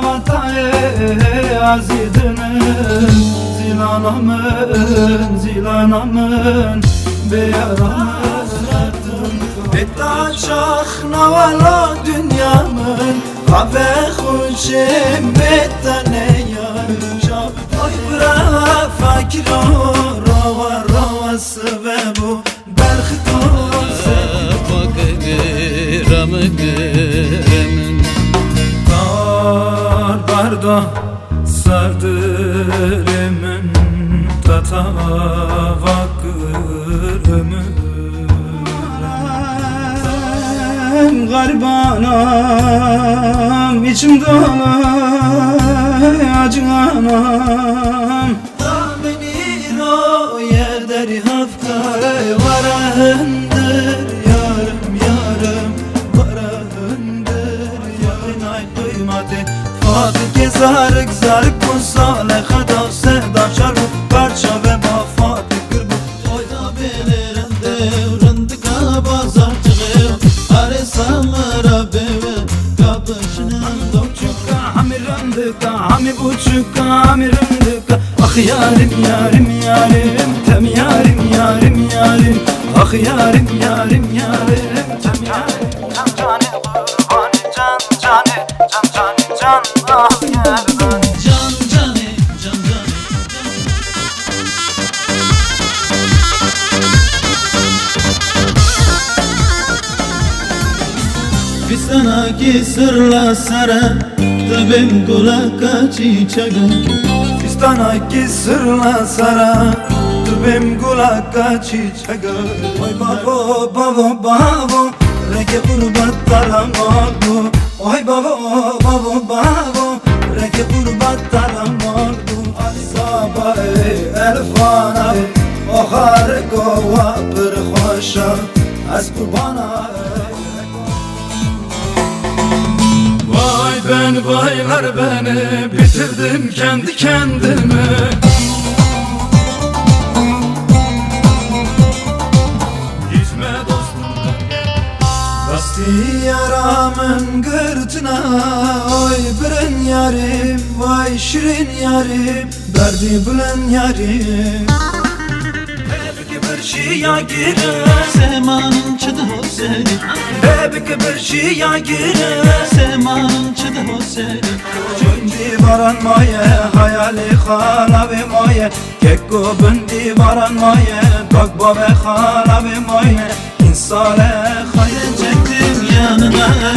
vatayı azidinin zilanamın beyaramın Betta şah navala dünyamın Kahve hoşem betta neyarım şah Oy bıra fakir o rava sebebu Belki doze Fakir mıgırımın Dar barda sardır emin Tata vakırımın Garip anam içimde acı anam Beni o yerderi hafkay varahındır yarım varahındır yarın ay kıymeti Fatih gezarık zarık bu salih da sevda şarkı parça ve mafati kırbu Oyda beliren devrindi kabazar çıkıyor Aresamara beve kapışının dokçuka Hamirandıka hami buçuka hamirandıka Ah yarim tem yarim Ah yarim tem yarim Can cane kurbani can ah yerden Can cane Fistanaki sırla sara Tabim kulaka çiçeğe Fistanaki sırla sara Tabim kulaka çiçeğe Oy babo Reke kurbat taramadı Oy babo Reke kurbat taramadı Ali sabah elfana O harika bir hoşa Az kurbana Vay ben vaylar beni bitirdim kendi kendime Gitme dostum Bastı yaramın gırtına Oy birin yarim vay şirin yarim Derdi bilen yarim Hep bir şey ya girer Semanın çıdı o seni Hep bir şey ya girer Semanın çıdı o seni Cündi varan maye hayali hala ve maye Kekko bündi varan maye Bakba ve hala ve maye İnsale hayal Çektim yanına